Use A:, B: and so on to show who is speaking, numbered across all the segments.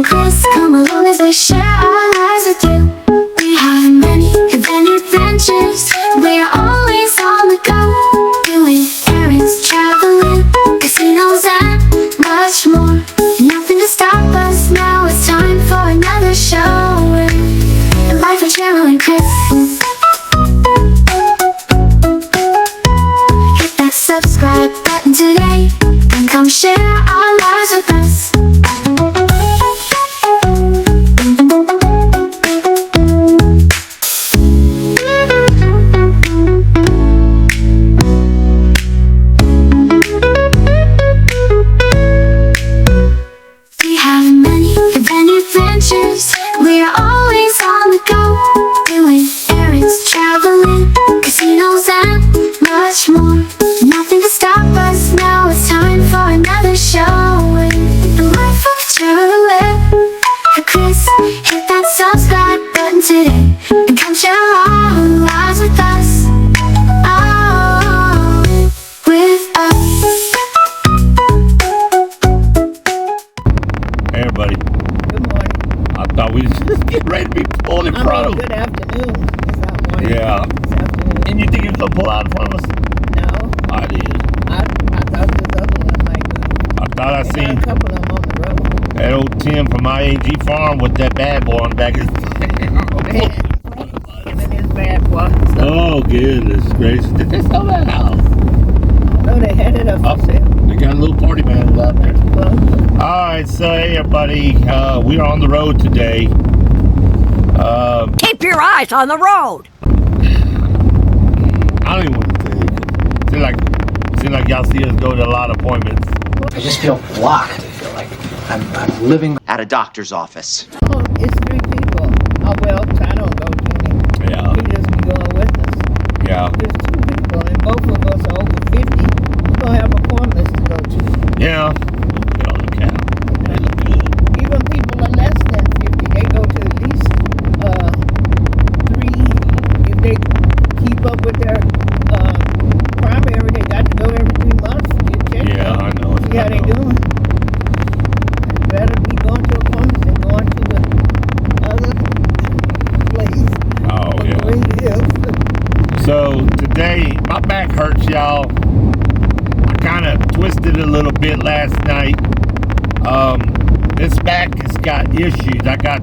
A: and Chris come along as they share our lives with you. We have many adventures. We're always on the go, doing errands, traveling, casinos, and much more. Nothing to stop us now. It's time for another show. The life of Cheryl and Chris. Hit that subscribe button today and come share our lives with us. We have many adventures. We're always on the go, doing errands, traveling, casinos, and much more. Nothing to stop us now. It's time for another show. The life of Cheryl and Chris. Hit that subscribe button today and come share our lives with us. Oh, with us.
B: Hey everybody,
C: Good morning.
B: I thought we was just getting ready to be pulled in front of
C: Good afternoon. It's not morning.
B: Yeah.
C: It's afternoon.
B: And you think he was gonna pull out in front of us?
C: No,
B: I did.
C: I thought this other one might go.
B: I thought I
C: They got
B: seen
C: a couple of them on the road.
B: that old Tim from IAG Farm with that bad boy on the back of his
C: And his bad one. So,
B: Oh goodness gracious. Did they sell that house?
C: no, they had it up
B: Oh,
C: for sale.
B: they got a little party man out there.
C: Well,
B: Alright, so hey everybody, we are on the road today.
D: Keep your eyes on the road.
B: I don't even want to tell you. Seems like y'all see us go to a lot of appointments.
E: I just feel blocked. I feel like I'm living at a doctor's office.
C: it's 3 people. Oh, well, I don't go to him.
B: Yeah.
C: He just be going with us.
B: Yeah.
C: There's 2 people, and both of us are over 50. We're going to have appointments to go to.
B: Yeah. Look on the cow. They look good.
C: Even people are less than 50, they go to at least 3. If they keep up with their primary, they got to go every 3 months to get checked
B: Yeah,
C: out.
B: I know.
C: See how they doing. It's better be going to appointments than going to the other place.
B: Oh, yeah.
C: Where he is.
B: So today, my back hurts, y'all. I kind of twisted a little bit last night. This back has got issues. I got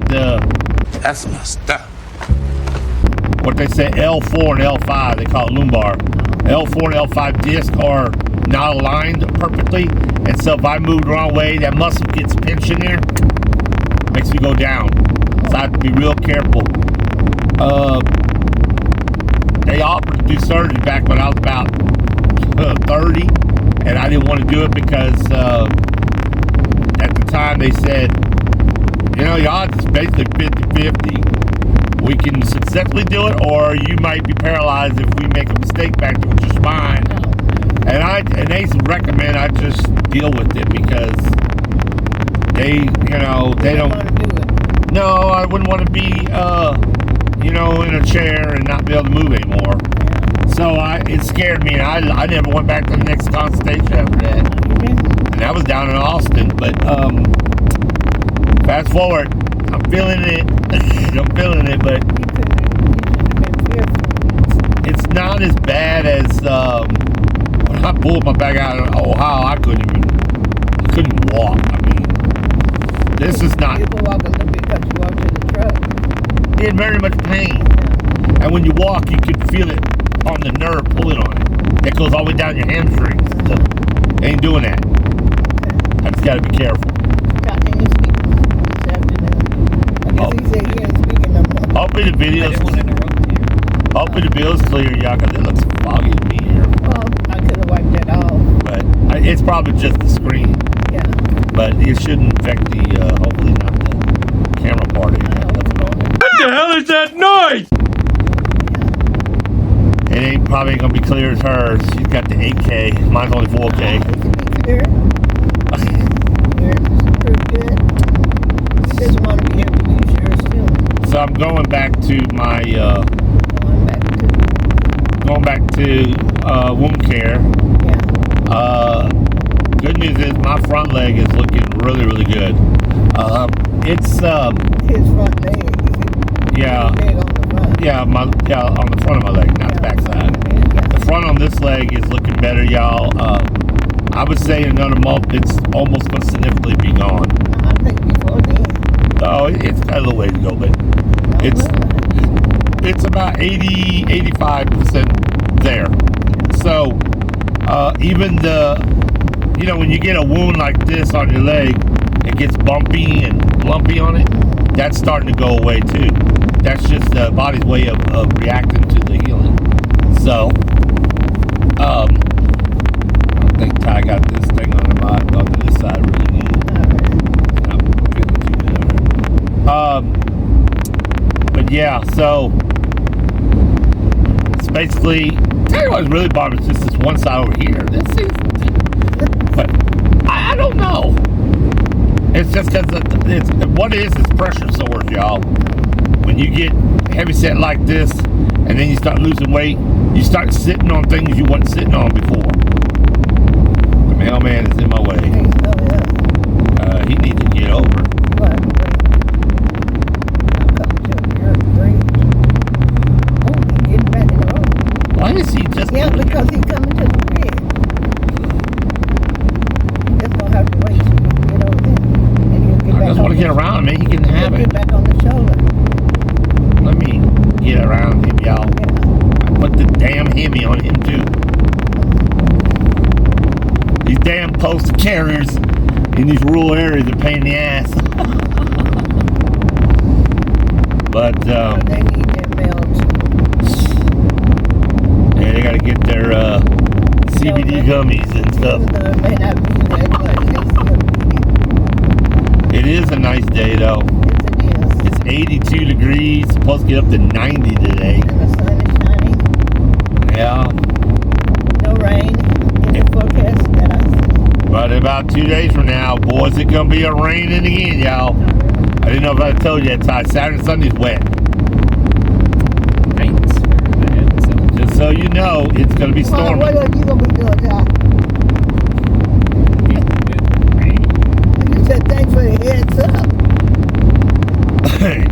F: That's messed up.
B: what they say L4 and L5. They call it lumbar. L4 and L5 disc are not aligned perfectly, and so if I move the wrong way, that muscle gets pinched in there, makes me go down. So I have to be real careful. They offered to do surgery back when I was about 30, and I didn't want to do it because at the time they said, you know, your odds is basically 50-50. We can successfully do it, or you might be paralyzed if we make a mistake back with your spine. And they recommend I just deal with it because they don't.
C: Want to do it.
B: No, I wouldn't want to be, in a chair and not be able to move anymore. So it scared me, and I never went back to the next consultation after that. And that was down in Austin. But fast forward, I'm feeling it. I'm feeling it, but
C: You should have been fearful.
B: it's not as bad as when I pulled my back out of Ohio. I couldn't walk. I mean, this is not.
C: You can walk a little bit because you walk to the truck.
B: In very much pain. And when you walk, you can feel it on the nerve pulling on it. It goes all the way down your hamstrings. So, ain't doing that. I just gotta be careful.
C: How can you speak this afternoon? I guess he said he ain't speaking no more.
B: Hopefully the video's clear, y'all, because it looks foggy to me here.
C: Well, I could have wiped that off.
B: But it's probably just the screen.
C: Yeah.
B: But it shouldn't affect the, hopefully not the camera part of it.
F: What the hell is that noise?
B: It ain't probably gonna be clear as hers. She's got the 8K. Mine's only 4K.
C: Clear. Yours is pretty good. You just want to be able to use yours too.
B: So I'm going back to my
C: Going back to
B: wound care.
C: yeah.
B: Good news is my front leg is looking really, really good. It's
C: His front leg.
B: yeah,
C: Leg on the front.
B: yeah, on the front of my leg, not the back side.
C: Yeah.
B: The front on this leg is looking better, y'all. I would say in another month it's almost going to significantly be gone.
C: I think before then.
B: Oh, it's got a little way to go, but it's about 85% there. So even when you get a wound like this on your leg, it gets bumpy and lumpy on it. That's starting to go away too. That's just the body's way of reacting to the healing. So I think Ty got this thing on this side really good. Not feeling too good on her. But yeah, so it's basically, tell you what's really bothering is just this one side over here. This is, but I don't know. It's just because what it is pressure sores, y'all. When you get heavy set like this, and then you start losing weight, you start sitting on things you wasn't sitting on before. The mailman is in my way. He needs to get over. Why is he just?
C: Yeah, because he's coming to the bridge. You just don't have to wait till you get over there. And he'll get
B: I
C: back
B: just want to get around me. He can have
C: He'll
B: it.
C: get back on the shoulder.
B: Let me get around him, y'all.
C: Yeah.
B: I put the damn Hemi on him too. These damn postal carriers in these rural areas are pain in the ass. But
C: They need their mail too.
B: yeah, they gotta get their CBD gummies and stuff.
C: Even though it may not be that much, they still need it.
B: It is a nice day though.
C: Yes, it is.
B: It's 82 degrees, supposed to get up to 90 today.
C: And the sun is shining.
B: Yeah.
C: No rain in the forecast that I see.
B: But about 2 days from now, boys, it's gonna be a raining again, y'all. I didn't know if I told you that, Ty. Saturday and Sunday's wet. Just so you know, it's gonna be stormy.
C: What are you gonna be doing, Ty? You said thanks for the heads up.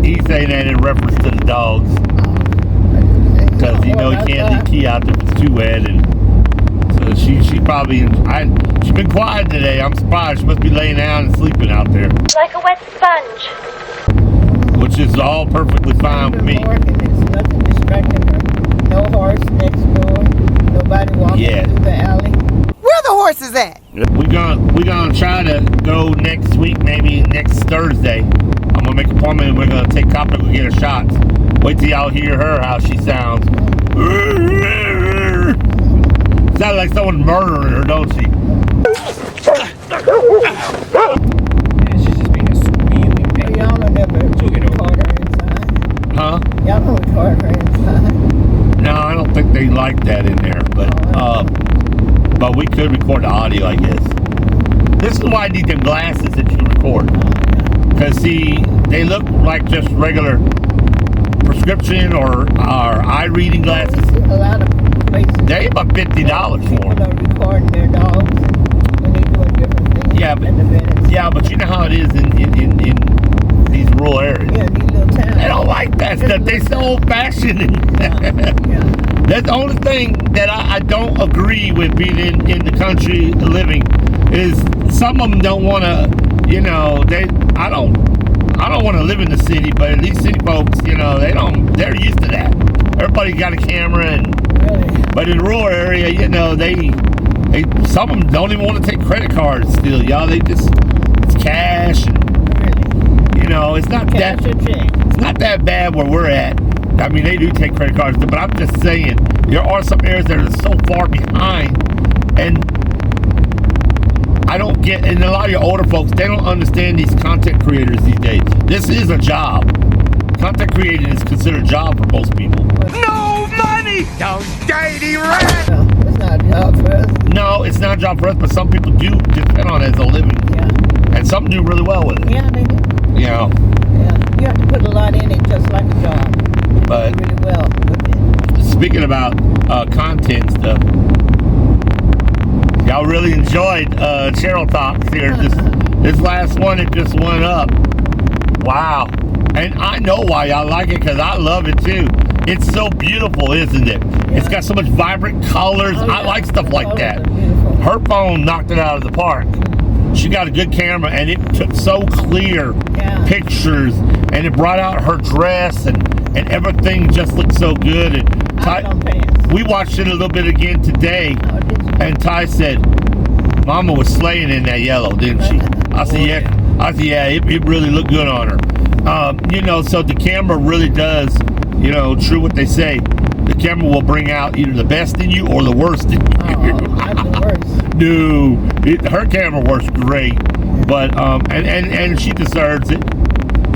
B: He's saying that in reference to the dogs. Because he can't leave Key out if it's too wet, and so she probably she's been quiet today. I'm surprised. She must be laying down and sleeping out there,
D: like a wet sponge.
B: which is all perfectly fine with me.
C: There's nothing distracting her. No horse next door. Nobody walking through the alley.
G: Where the horses at?
B: We're gonna try to go next week, maybe next Thursday. I'm gonna make an appointment and we're gonna take Copper and get her shots. Wait till y'all hear her how she sounds. Sounds like someone murdering her, don't she?
F: She's just being a squealing baby.
C: Y'all don't never record her inside.
B: Huh?
C: Y'all don't record her inside.
B: No, I don't think they like that in there, but we could record the audio, I guess. This is why I need them glasses that you record. Because see, they look like just regular prescription or eye reading glasses.
C: We see a lot of places.
B: They about $50 for
C: People
B: them.
C: are recording their dogs when they're doing different things.
B: Yeah, but
C: at the minutes.
B: yeah, but you know how it is in these rural areas.
C: Yeah, these little towns.
B: They don't like that stuff. They so old fashioned.
C: Yeah.
B: That's the only thing that I don't agree with being in the country living is some of them don't want to, I don't want to live in the city, but these city folks, they're used to that. Everybody got a camera
C: Really.
B: but in the rural area, they some of them don't even want to take credit cards still, y'all. They just, it's cash and,
C: Really.
B: it's not
C: Cash
B: that,
C: or check.
B: it's not that bad where we're at. I mean, they do take credit cards, but I'm just saying, there are some areas that are so far behind, and I don't get, and a lot of your older folks, they don't understand these content creators these days. This is a job. Content creating is considered a job for most people.
F: No money! Don't dirty rat!
C: No, it's not a job for us.
B: No, it's not a job for us, but some people do depend on it as a living.
C: Yeah.
B: And some do really well with it.
C: Yeah, they do.
B: Yeah.
C: Yeah. You have to put a lot in it just like a job.
B: But
C: Really well with it.
B: speaking about content stuff, y'all I really enjoyed Cheryl Talks here. This last one, it just went up. Wow. And I know why I like it, because I love it too. It's so beautiful, isn't it?
C: Yeah.
B: It's got so much vibrant colors.
C: Oh, yeah.
B: I like stuff
C: The
B: like
C: colors
B: that.
C: are beautiful.
B: Her phone knocked it out of the park. She got a good camera, and it took so clear
C: Yeah.
B: pictures, and it brought out her dress, and everything just looked so good. And
C: I don't pants.
B: we watched it a little bit again today,
C: Oh, did you?
B: and Ty said, Mama was slaying in that yellow, didn't she? I said, yeah. I said, yeah, it really looked good on her. You know, so the camera really does, you know, true what they say. The camera will bring out either the best in you or the worst in you.
C: Oh, not the worst.
B: No, her camera works great, but and she deserves it.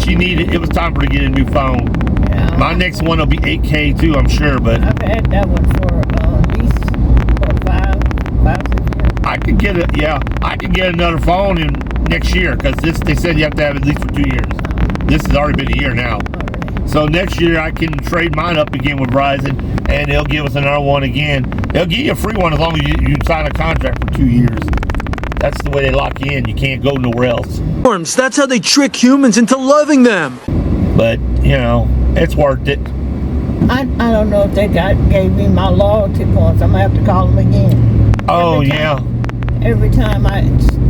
B: She needed. It was time for her to get a new phone.
C: Yeah.
B: My next one will be 8K too, I'm sure. But
C: I've had that one for at least for 5, 6 years.
B: I could get it. Yeah, I could get another phone in next year, because they said you have to have it at least for 2 years. This has already been a year now.
C: Already.
B: So next year I can trade mine up again with Verizon, and they'll give us another one again. They'll give you a free one as long as you sign a contract for 2 years. That's the way they lock you in. You can't go nowhere else.
D: That's how they trick humans into loving them.
B: But, you know, it's worth it.
C: I don't know if they gave me my loyalty points. I'm gonna have to call them again.
B: Oh,
C: Every time I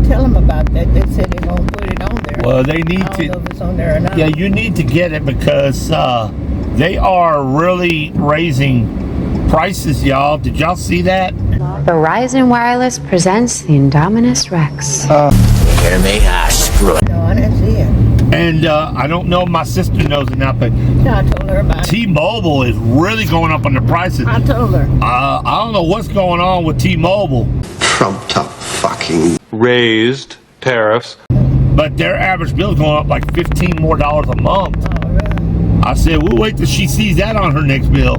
C: tell them about that, they said they're gonna put it on there.
B: Well, they need
C: I don't know
B: to.
C: if it's on there or not.
B: Yeah, you need to get it, because they are really raising prices, y'all. Did y'all see that?
G: Verizon Wireless presents the Indominus Rex.
C: No, I didn't see it.
B: And I don't know if my sister knows it now, but
C: No, I told her about it.
B: T-Mobile is really going up on the prices.
C: I told her.
B: I don't know what's going on with T-Mobile,
H: Trumped up fucking
I: raised tariffs.
B: but their average bill is going up like $15 more a month.
C: Oh, really?
B: I said, we'll wait till she sees that on her next bill.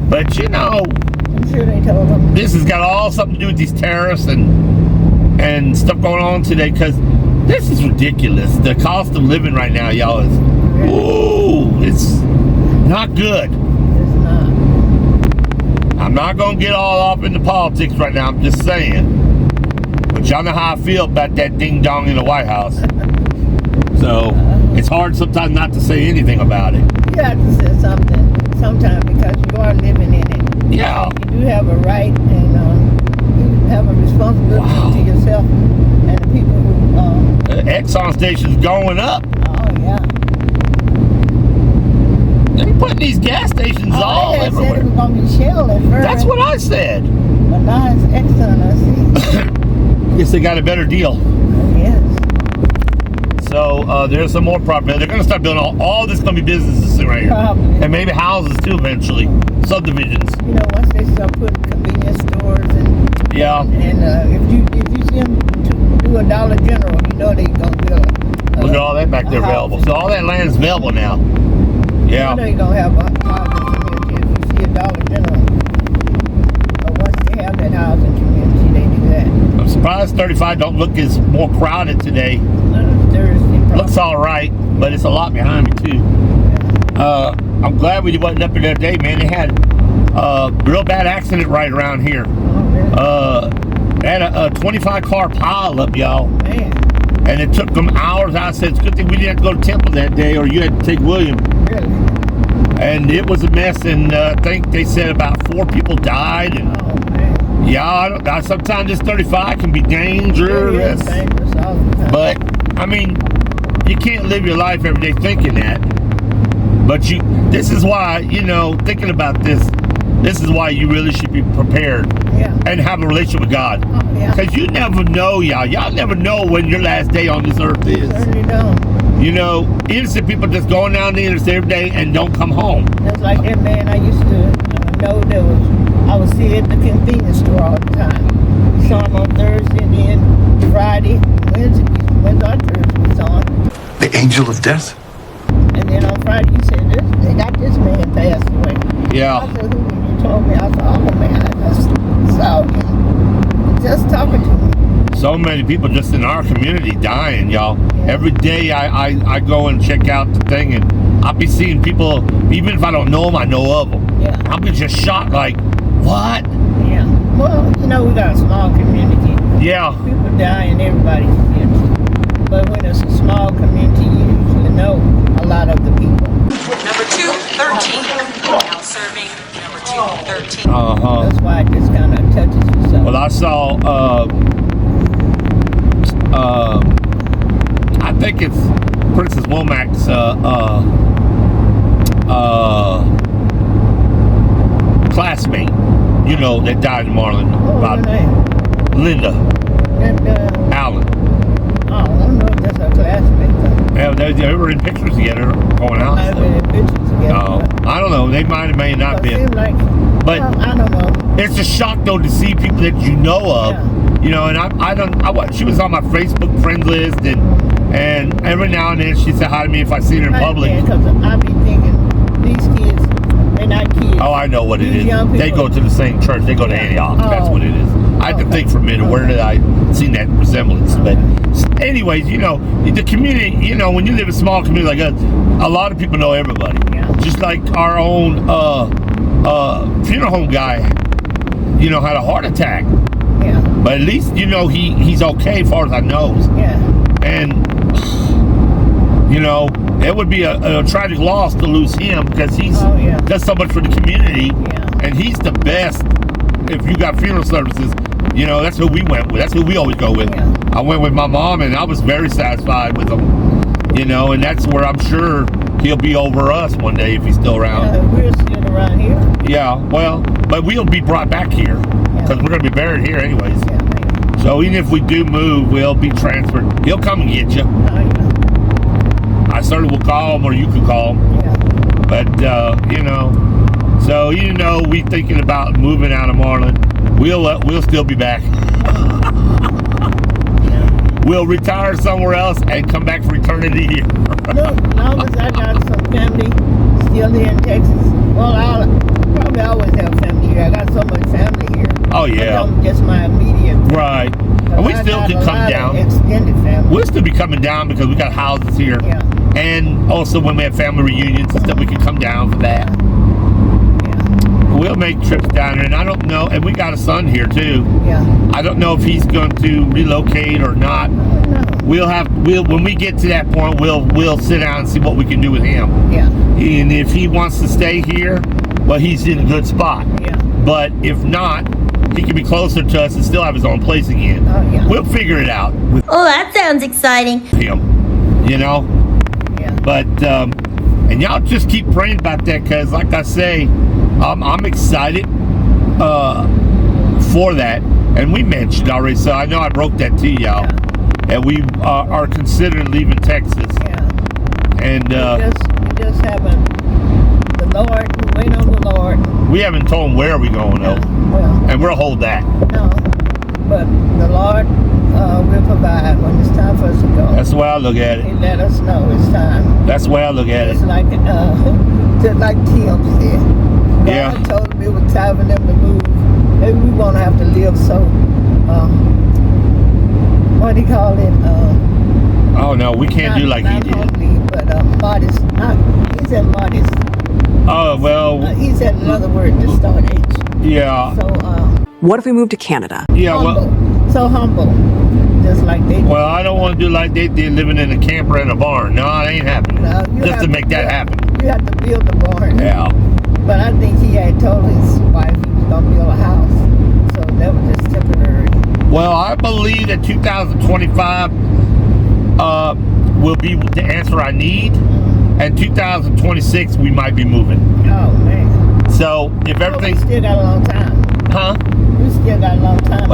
B: But you know,
C: I'm sure they told them.
B: this has got all something to do with these tariffs and stuff going on today, because this is ridiculous. The cost of living right now, y'all, is it's not good.
C: It's not.
B: I'm not gonna get all off into politics right now. I'm just saying. But y'all know how I feel about that ding dong in the White House. So it's hard sometimes not to say anything about it.
C: You have to say something sometime, because you are living in it.
B: Yeah.
C: You do have a right, and you have a responsibility to yourself and the people who.
B: The Exxon station's going up.
C: Oh yeah.
B: They're putting these gas stations all
C: they had said
B: everywhere.
C: it was gonna be Shell at first.
B: That's what I said.
C: But now it's Exxon. I see.
B: Guess they got a better deal.
C: Yes.
B: So there's some more property. They're going to start building all this. Going to be businesses right here,
C: Probably.
B: and maybe houses too eventually, subdivisions.
C: You know, once they start putting convenience stores and
B: Yeah.
C: if you see them do a Dollar General, you know they're gonna build.
B: Look at all that back there available. So all that land is available now. Yeah.
C: You know you're gonna have a housing community if you see a Dollar General. But once they have that housing community, they do that.
B: I'm surprised 35 don't look as more crowded today.
C: Thursday, probably.
B: Looks all right, but it's a lot behind me too. I'm glad we wasn't up there that day, man. They had a real bad accident right around here. They had a 25 car pile up, y'all.
C: Man,
B: And it took them hours. I said, it's a good thing we didn't have to go to Temple that day, or you had to take William.
C: really?
B: And it was a mess, and I think they said about 4 people died. And
C: Oh man.
B: yeah, sometimes this 35 can be dangerous.
C: It is dangerous all the time.
B: But, I mean, you can't live your life every day thinking that. But this is why, thinking about this is why you really should be prepared
C: Yeah.
B: and have a relationship with God.
C: Oh, yeah.
B: Because you never know, y'all. Y'all never know when your last day on this earth is.
C: Certainly don't.
B: Innocent people just going down the interstate every day and don't come home.
C: That's like that man I used to know I would see at the convenience store all the time. We saw him on Thursday, and then Friday, Wednesday, our church was on.
H: the angel of death.
C: And then on Friday, you said, they got this man passed away.
B: Yeah.
C: I said, who? And you told me. I said, oh man, I just saw him. Just talking to him.
B: So many people just in our community dying, y'all.
C: Yeah.
B: Every day I go and check out the thing, and I'll be seeing people, even if I don't know them, I know of them.
C: Yeah.
B: I'll be just shocked, like, what?
C: Yeah. Well, we got a small community
B: Yeah.
C: People die and everybody forgets. But when it's a small community, you usually know a lot of the people.
J: Number 213. Now serving number 213.
C: That's why it just kind of touches you so.
B: Well, I saw, I think it's Princess Womack's, classmate, you know, that died in Marlin.
C: What was her name?
B: Linda
C: And,
B: Allen.
C: I don't know if that's her classmate.
B: Yeah, they were in pictures together going out.
C: Might have been in pictures together.
B: No, I don't know. They may not be.
C: Like,
B: But
C: well, I don't know.
B: it's a shock though to see people that you know of.
C: Yeah.
B: You know, and she was on my Facebook friend list, and every now and then she said hi to me if I see her in public.
C: Because I be thinking these kids, they're not kids.
B: Oh, I know what it
C: These
B: is.
C: young
B: They
C: people-
B: go to the same church. They go to Antioch. That's what it is. I had to think for a minute. Where did I see that resemblance? But anyways, you know, the community, you know, when you live in a small community like us, a lot of people know everybody.
C: Yeah.
B: Just like our own funeral home guy, you know, had a heart attack.
C: Yeah.
B: But at least, you know, he's okay as far as I know.
C: Yeah.
B: And, you know, it would be a tragic loss to lose him because he's does so much for the community.
C: Yeah.
B: And he's the best. If you got funeral services, you know, that's who we went with. That's who we always go with.
C: Yeah.
B: I went with my mom, and I was very satisfied with him. You know, and that's where I'm sure he'll be over us one day if he's still around.
C: We're still around here.
B: Yeah, well, but we'll be brought back here because we're going to be buried here anyways.
C: Yeah, maybe.
B: So even if we do move, we'll be transferred. He'll come and get you.
C: Oh, yeah.
B: I certainly will call him, or you can call him.
C: Yeah.
B: But you know, so you know, we thinking about moving out of Marlin. We'll still be back. We'll retire somewhere else and come back for eternity here.
C: Look, as long as I got some family still here in Texas, well, I'll probably always have family here. I got so much family here.
B: Oh yeah.
C: Just my immediate family.
B: Right. And we still can come down.
C: Extended family.
B: We'll still be coming down because we got houses here.
C: Yeah.
B: And also when we have family reunions and stuff, we can come down for that. We'll make trips down there, and I don't know, and we got a son here too.
C: Yeah.
B: I don't know if he's going to relocate or not. We'll when we get to that point, we'll sit down and see what we can do with him.
C: Yeah.
B: And if he wants to stay here, well, he's in a good spot.
C: Yeah.
B: But if not, he can be closer to us and still have his own place again.
C: Oh, yeah.
B: We'll figure it out with
K: Oh, that sounds exciting.
B: him, you know?
C: Yeah.
B: But, and y'all just keep praying about that because, like I say, I'm excited for that. And we mentioned already, so I know I broke that to y'all.
C: Yeah.
B: And we are considering leaving Texas.
C: Yeah.
B: And
C: we just haven't. The Lord, we wait on the Lord.
B: we haven't told him where we're going, though.
C: Well,
B: And we'll hold that.
C: no. But the Lord will provide when it's time for us to go.
B: That's the way I look at
C: He
B: it.
C: let us know it's time.
B: That's the way I look at
C: It's
B: it.
C: like, just like Tim said. God
B: Yeah.
C: told him it was time for them to move. Maybe we won't have to live so, what do you call it?
B: Oh, no, we can't do like he did.
C: Homely, but modest. He said modest.
B: Oh, well,
C: He said another word to start H.
B: yeah.
C: So,
L: What if we move to Canada?
B: Yeah, well,
C: humble. So humble. Just like they
B: well, I don't want to do like they did, living in a camper and a barn. No, it ain't happening.
C: No, you
B: Just
C: have
B: to make that
C: build-
B: happen.
C: You have to build the barn.
B: Yeah.
C: But I think he had told his wife he was going to build a house. So that was just temporary.
B: Well, I believe that 2025 will be the answer I need, and 2026 we might be moving.
C: Oh, man.
B: So if everything,
C: We still got a long time.
B: huh?
C: We still got a long time.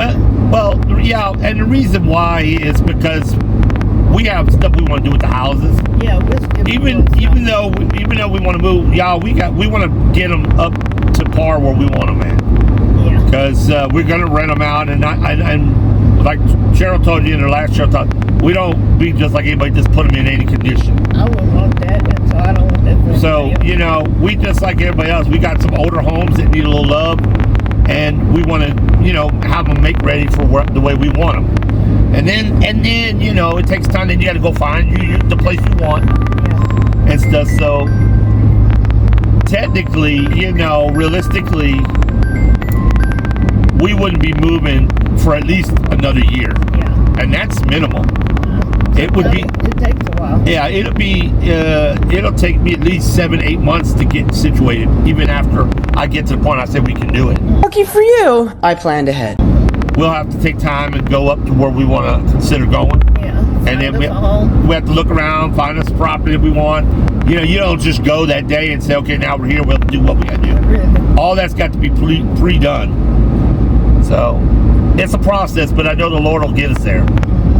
B: Well, yeah, and the reason why is because we have stuff we want to do with the houses.
C: Yeah, we're still
B: Even though we want to move, y'all, we want to get them up to par where we want them at.
C: Yeah.
B: Because we're gonna rent them out, and like Cheryl told you in her last show, we don't be just like anybody, just put them in any condition.
C: I wouldn't want that, and so I don't want that. for
B: So
C: anybody
B: you know, we just like everybody else, we got some older homes that need a little love, and we want to, you know, have them make ready for the way we want them. And then you know, it takes time. Then you got to go find the place you want and stuff. So technically, you know, realistically, we wouldn't be moving for at least another year.
C: Yeah.
B: And that's minimal. It would be.
C: It takes a while.
B: Yeah, it'll be. It'll take me at least 7-8 months to get situated. Even after I get to the point I say we can do it.
L: Lucky for you, I planned ahead.
B: We'll have to take time and go up to where we want to consider going.
C: Yeah.
B: And then we have to look around, find us a property that we want. You know, you don't just go that day and say, okay, now we're here, we'll do what we got to do.
C: Really?
B: All that's got to be pre-done. So it's a process, but I know the Lord will get us there.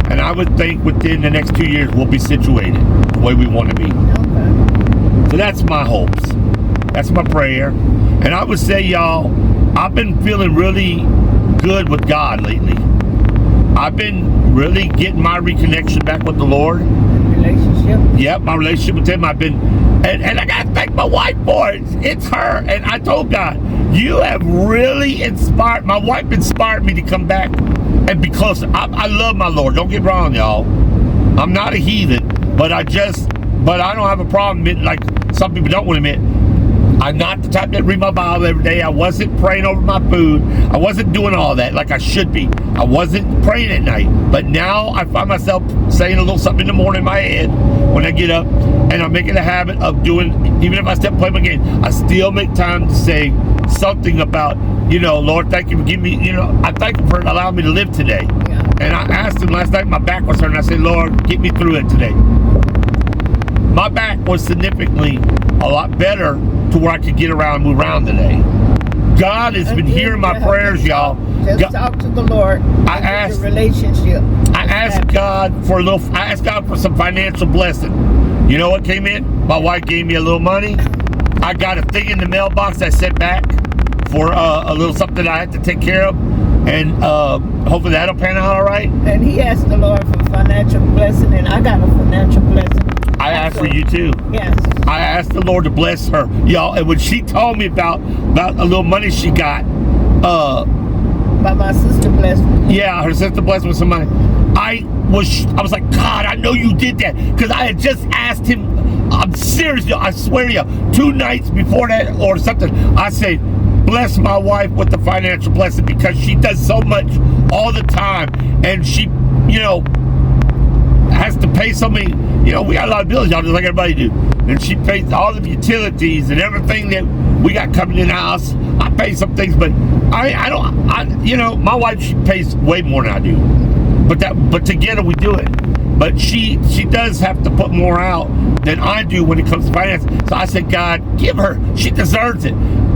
B: And I would think within the next 2 years, we'll be situated the way we want to be.
C: Okay.
B: So that's my hopes. That's my prayer. And I would say, y'all, I've been feeling really good with God lately. I've been really getting my reconnection back with the Lord.
C: Relationship?
B: Yep, my relationship with Him. I've been, and I gotta thank my wife for it. It's her. And I told God, you have really inspired, my wife inspired me to come back and be closer. I love my Lord. Don't get wrong, y'all. I'm not a heathen, but I don't have a problem admitting, like some people don't want to admit, I'm not the type that read my Bible every day. I wasn't praying over my food. I wasn't doing all that like I should be. I wasn't praying at night. But now I find myself saying a little something in the morning in my head when I get up, and I'm making a habit of doing, even if I step and play my game, I still make time to say something about, you know, Lord, thank you for giving me, you know, I thank you for allowing me to live today.
C: Yeah.
B: And I asked Him last night, my back was hurting. I said, Lord, get me through it today. My back was significantly a lot better to where I could get around and move around today. God has been hearing my prayers, y'all.
C: Just talk to the Lord.
B: I asked
C: the relationship.
B: I asked God for some financial blessing. You know what came in? My wife gave me a little money. I got a thing in the mailbox I sent back for a little something I had to take care of, and hopefully that'll pan out all right.
C: And he asked the Lord for financial blessing, and I got a financial blessing.
B: I asked for you too.
C: Yes.
B: I asked the Lord to bless her, y'all. And when she told me about a little money she got,
C: by my sister blessed me.
B: Yeah, her sister blessed me with some money. I was like, God, I know you did that, because I had just asked Him. I'm serious, I swear to you, 2 nights before that or something, I said, bless my wife with the financial blessing, because she does so much all the time, and she, you know, has to pay so many, you know, we got a lot of bills, y'all, just like everybody do. And she pays all the utilities and everything that we got coming in the house. I pay some things, but you know, my wife, she pays way more than I do. But together we do it. But she does have to put more out than I do when it comes to finance. So I said, God, give her. She deserves it.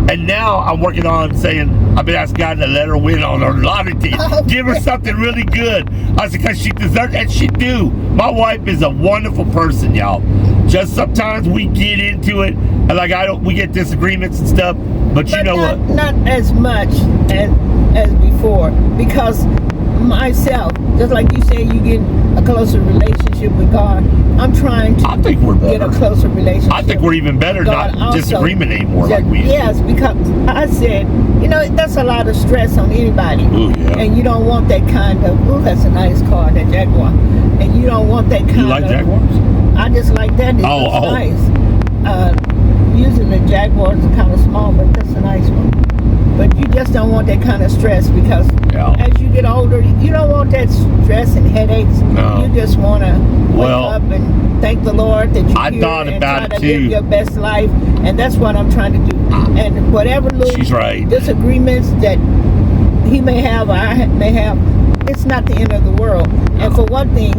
B: And now I'm working on saying, I've been asking God to let her win on her lottery ticket. Give her something really good. I said, because she deserves it, and she do. My wife is a wonderful person, y'all. Just sometimes we get into it, and like we get disagreements and stuff. But you know what?
C: Not as much as before, because myself, just like you said, you get a closer relationship with God. I'm trying to get a closer relationship.
B: I think we're even better, not disagreement anymore like we used to.
C: Yes, because I said, you know, that's a lot of stress on anybody.
B: Ooh, yeah.
C: And you don't want that kind of, that's a nice car, that Jaguar. And you don't want that kind of.
B: You like Jaguars?
C: I just like that. It's nice. Using the Jaguars is kind of small, but that's a nice one. But you just don't want that kind of stress, because as you get older, you don't want that stress and headaches.
B: No.
C: You just want to wake up and thank the Lord that you're here and try to live your best life. And that's what I'm trying to do. And whatever little disagreements that he may have or I may have, it's not the end of the world. And for one thing,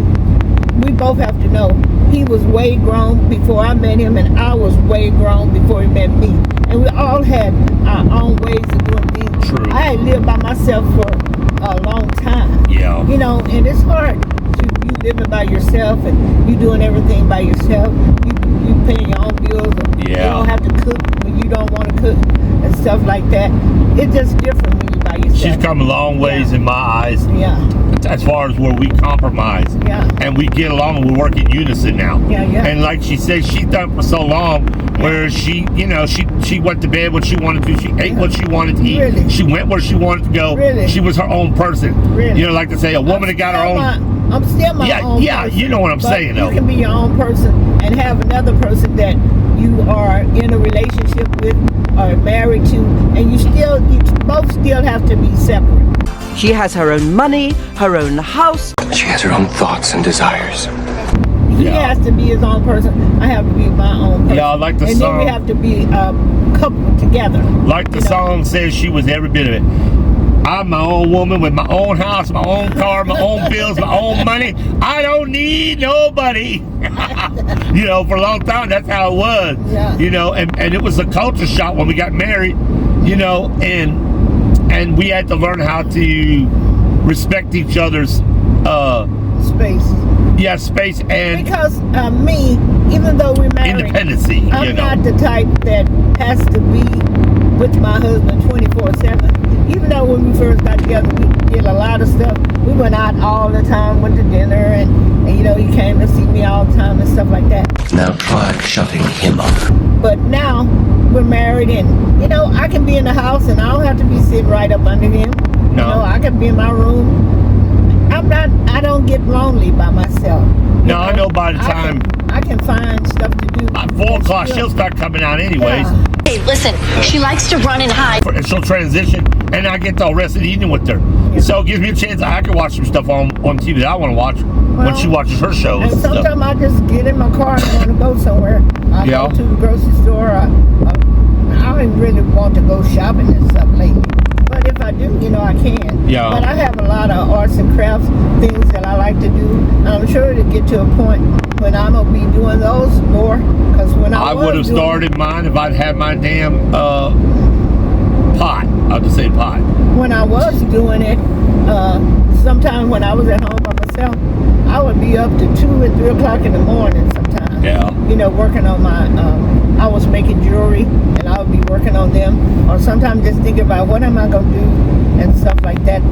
C: we both have to know he was way grown before I met him, and I was way grown before he met me. And we all had our own ways of doing things.
B: True.
C: I had lived by myself for a long time.
B: Yeah.
C: You know, and it's hard to you living by yourself and you doing everything by yourself. You paying your own bills. You don't have to cook when you don't want to cook and stuff like that. It's just different when you by yourself.
B: She's come a long ways in my eyes.
C: Yeah.
B: As far as where we compromise.
C: Yeah.
B: And we get along and we work in unison now.
C: Yeah.
B: And like she said, she's done it for so long, where she, you know, she went to bed when she wanted to. She ate what she wanted to eat.
C: Really?
B: She went where she wanted to go.
C: Really?
B: She was her own person.
C: Really?
B: You know, like to say, a woman that got her own.
C: I'm still my own person.
B: You know what I'm saying, though.
C: You can be your own person and have another person that you are in a relationship with are married to, and you both still have to be separate.
L: She has her own money, her own house.
H: She has her own thoughts and desires.
C: He has to be his own person. I have to be my own person.
B: Yeah, like the
C: and
B: song.
C: then we have to be coupled together.
B: Like the song says, she was every bit of it. I'm my own woman with my own house, my own car, my own bills, my own money. I don't need nobody. You know, for a long time, that's how it was.
C: Yeah.
B: You know, and it was a culture shock when we got married, you know, and we had to learn how to respect each other's
C: Space.
B: Yeah, space and
C: because me, even though we're married,
B: independency.
C: I'm
B: you know,
C: not the type that has to be with my husband 24/7. Even though when we first got together, we did a lot of stuff. We went out all the time, went to dinner, and you know, he came to see me all the time and stuff like that.
H: Now try shutting him up.
C: But now we're married, and you know, I can be in the house, and I don't have to be sitting right up under him.
B: No.
C: You know, I can be in my room. I don't get lonely by myself.
B: No, I know by the time
C: I can find stuff to do.
B: At 4 o'clock, she'll start coming out anyways.
C: Yeah.
J: Hey, listen, she likes to run and hide.
B: And she'll transition, and I get the rest of the evening with her.
C: Yeah.
B: So it gives me a chance. I can watch some stuff on TV that I want to watch when she watches her shows.
C: And
B: And stuff.
C: sometimes I just get in my car and I want to go somewhere. I
B: Yeah.
C: go to the grocery store. I don't even really want to go shopping and stuff lately. But if I do, you know, I can.
B: Yeah.
C: But I have a lot of arts and crafts things that I like to do. And I'm sure to get to a point when I'm going to be doing those more. Because when I
B: would have started mine if I'd had my damn pot. I'll just say pot.
C: When I was doing it, sometimes when I was at home by myself, I would be up to 2 or 3 o'clock in the morning sometimes.
B: Yeah.
C: You know, working on my, I was making jewelry and I would be working on them. Or sometimes just thinking about what am I going to do and stuff like that.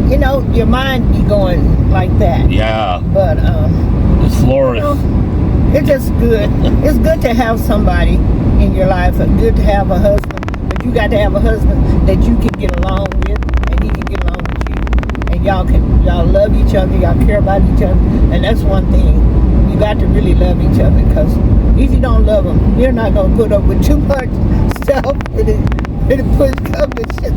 C: You know, your mind be going like that.
B: Yeah.
C: But,
B: It's Florida.
C: you know, it's just good. It's good to have somebody in your life. It's good to have a husband. But you got to have a husband that you can get along with and he can get along with you. And y'all love each other. Y'all care about each other. And that's one thing. You got to really love each other, because if you don't love them, you're not going to put up with too much stuff. It'll push shit.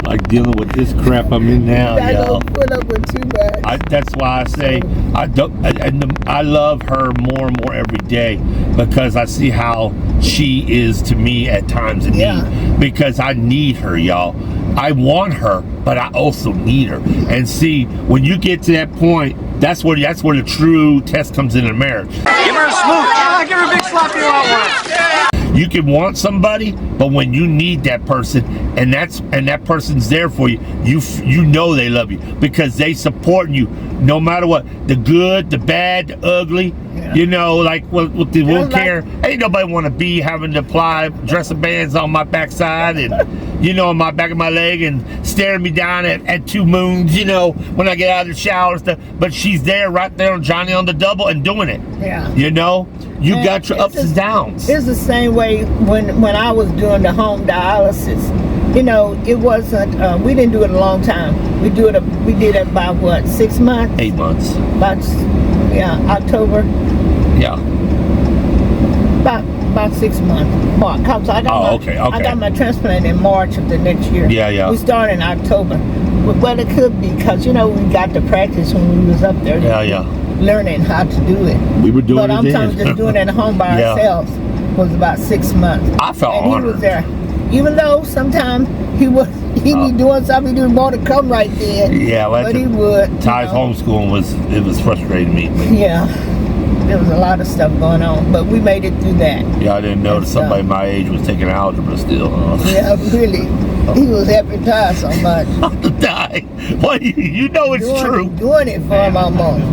B: Like dealing with this crap I'm in now,
C: You're not
B: y'all.
C: going to put up with too much.
B: That's why I say I love her more and more every day, because I see how she is to me at times in need. Because I need her, y'all. I want her, but I also need her. And see, when you get to that point, that's where the true test comes in a marriage.
F: Give her a smooch. Give her a big slap you out one.
B: You can want somebody, but when you need that person, and that person's there for you, you know they love you because they support you no matter what, the good, the bad, the ugly. Yeah. You know, like what they won't care. Ain't nobody want to be having to apply dressing bands on my backside and you know, on my back of my leg and staring me down at 2 moons. You know, when I get out of the shower and stuff. But she's there, right there on Johnny on the double and doing it.
C: Yeah.
B: You know. You got your ups and downs.
C: It's the same way when I was doing the home dialysis. You know, it wasn't. We didn't do it a long time. We did it about what, 6 months?
B: 8 months.
C: October.
B: Yeah.
C: About 6 months. March. I got my transplant in March of the next year.
B: Yeah.
C: We started in October. Well, it could be because you know we got to practice when we was up there.
B: Yeah.
C: Learning how to do it.
B: We were doing it.
C: But I'm talking just doing it at home by ourselves was about 6 months.
B: I felt
C: and
B: honored.
C: He was there. Even though sometimes he'd be doing something he didn't want to come right there.
B: Yeah, well,
C: but he would.
B: Ty's homeschooling was frustrating me.
C: Yeah. There was a lot of stuff going on, but we made it through that.
B: Yeah, I didn't know that somebody my age was taking algebra still.
C: Yeah, really. He was helping Ty so much.
B: Ty, well, you know it's true.
C: Doing it for him almost.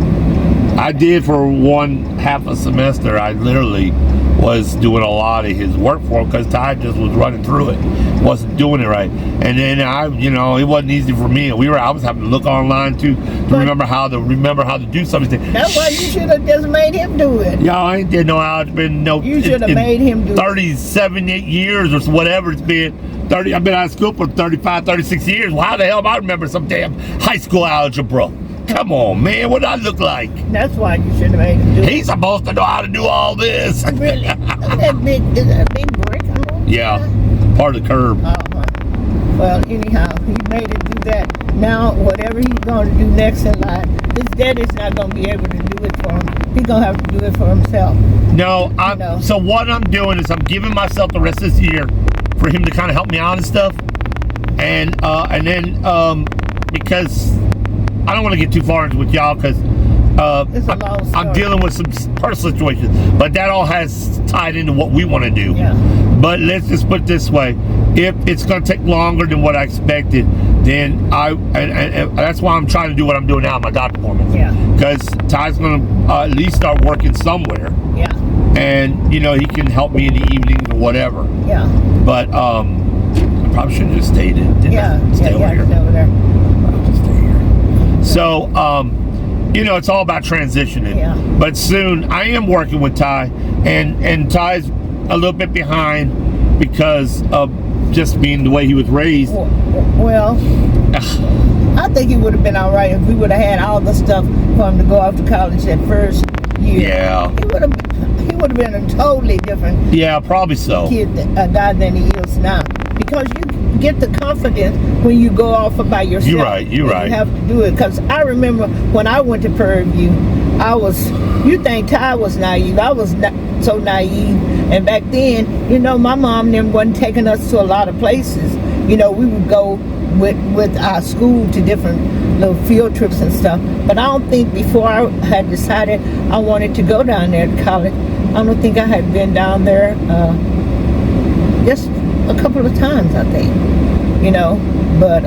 B: I did for one half a semester. I literally was doing a lot of his work for him because Ty just was running through it, wasn't doing it right. And then it wasn't easy for me. I was having to look online to remember how to do something.
C: That's why you should have just made him do it.
B: Y'all ain't did no algebra.
C: You should have made him do
B: 37 years or whatever it's been. I've been out of school for 35, 36 years. Well, how the hell am I remember some damn high school algebra? Come on, man. What do I look like?
C: That's why you should have made him do it.
B: He's supposed to know how to do all this.
C: Really? That big brick?
B: Yeah. part of the curb.
C: Well, anyhow, he made it do that. Now, whatever he's going to do next in life, his daddy's not going to be able to do it for him. He's going to have to do it for himself.
B: No, so what I'm doing is I'm giving myself the rest of this year for him to kind of help me out and stuff. And then because I don't want to get too far into with y'all because I'm dealing with some personal situations, but that all has tied into what we want to do.
C: Yeah.
B: But let's just put it this way: if it's going to take longer than what I expected, then and that's why I'm trying to do what I'm doing now, my doctor appointments.
C: Yeah.
B: Because Ty's going to at least start working somewhere.
C: Yeah.
B: And he can help me in the evenings or whatever.
C: Yeah.
B: But I probably should have just stayed in. Stay over here. I'll just stay here. So it's all about transitioning.
C: Yeah.
B: But soon I am working with Ty, and Ty's a little bit behind because of just being the way he was raised.
C: Well, I think he would have been all right if we would have had all the stuff for him to go off to college that first year.
B: Yeah.
C: He would have been a totally different
B: probably so.
C: guy than he is now. Because you get the confidence when you go off by yourself.
B: You're right.
C: You have to do it. Because I remember when I went to Prairie View, you think Ty was naive. I was not so naive. And back then, my mom then wasn't taking us to a lot of places. We would go with our school to different little field trips and stuff. But I don't think before I had decided I wanted to go down there to college, I don't think I had been down there just a couple of times, I think. But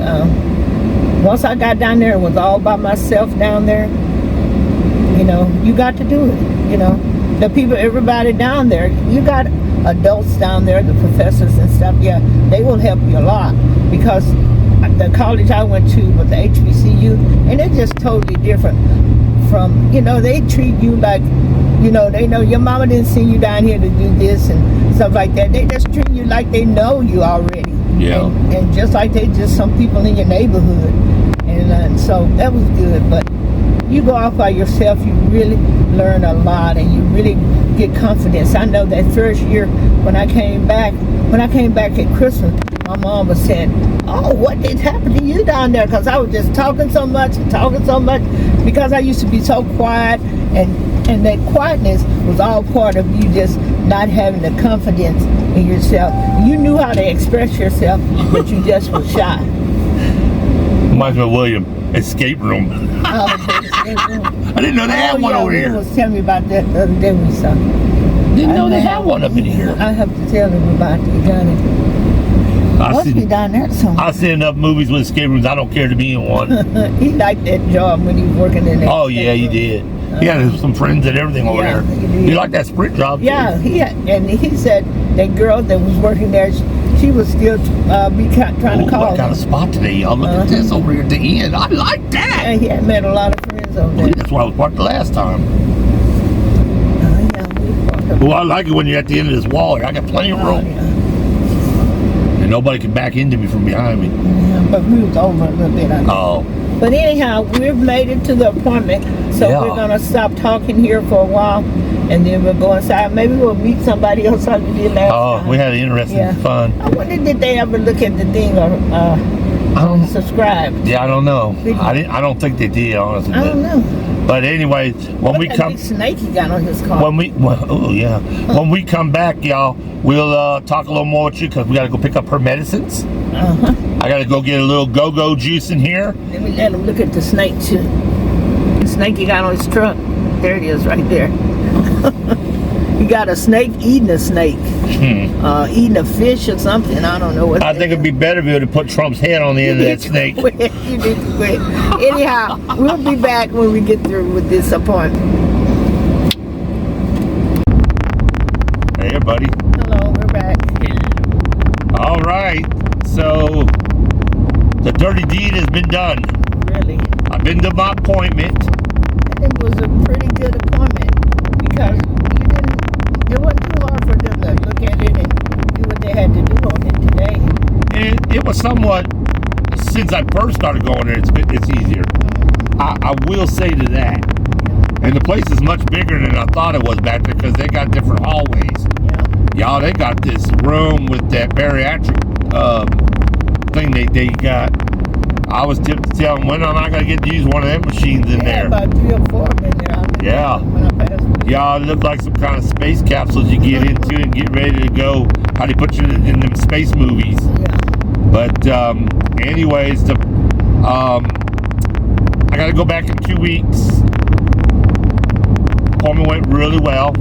C: once I got down there, it was all by myself down there. You got to do it. The people, everybody down there, you got adults down there, the professors and stuff, they will help you a lot because the college I went to was the HBCU, and it's just totally different from, they treat you like, they know your mama didn't send you down here to do this and stuff like that. They just treat you like they know you already.
B: Yeah.
C: And just like they just some people in your neighborhood. And so that was good. But you go off by yourself, you really learn a lot and you really get confidence. I know that first year when I came back at Christmas, my mom was saying, "Oh, what did happen to you down there?" Because I was just talking so much because I used to be so quiet, and that quietness was all part of you just not having the confidence in yourself. You knew how to express yourself, but you just were shy.
B: Reminds me of William, escape room. I didn't know they had one over here.
C: He was telling me about that the other day we saw.
B: Didn't know they had one up in here.
C: I have to tell him about it. You got it. Must be down there somewhere.
B: I've seen enough movies with escape rooms. I don't care to be in one.
C: He liked that job when he was working in there.
B: Oh yeah, he did. He had some friends and everything over there. He liked that Sprint job too.
C: Yeah, and he said that girl that was working there, she was still trying to call.
B: I got a spot today, y'all. Look at this over here at the end. I like that.
C: Yeah, he had met a lot of friends over there.
B: That's where I was parked the last time. Well, I like it when you're at the end of this wall here. I got plenty of room.
C: Yeah.
B: And nobody can back into me from behind me.
C: Yeah, but we was over a little bit. But anyhow, we've made it to the appointment, so we're going to stop talking here for a while, and then we'll go inside. Maybe we'll meet somebody else like we did last time.
B: We had an interesting fun.
C: I wonder did they ever look at the thing or subscribe?
B: Yeah, I don't know. I don't think they did, honestly.
C: I don't know.
B: But anyway, when we come,
C: big snake he got on his car.
B: When we come back, y'all, we'll talk a little more with you because we got to go pick up her medicines. I got to go get a little go-go juice in here.
C: Let me let him look at the snake too. The snake he got on his truck. There it is, right there. He got a snake eating a snake, eating a fish or something. I don't know what.
B: I think it'd be better if we would put Trump's head on the end of that snake.
C: You need to quit. Anyhow, we'll be back when we get through with this appointment.
B: Hey, everybody.
C: Hello, we're back.
B: All right. So the dirty deed has been done.
C: Really?
B: I've been to my appointment.
C: It was a pretty good appointment because it wasn't too hard for them to look at it and do what they had to do on it today.
B: And it was somewhat, since I first started going there, it's easier. I will say to that. And the place is much bigger than I thought it was back there because they got different hallways. Y'all, they got this room with that bariatric thing they got. I was tipped to tell them when am I going to get to use one of them machines in there.
C: About 3 or 4 of them in there.
B: Yeah.
C: When I passed.
B: Y'all, it looked like some kind of space capsules you get into and get ready to go. How they put you in them space movies.
C: Yeah.
B: But anyways, I got to go back in 2 weeks. Appointment went really well.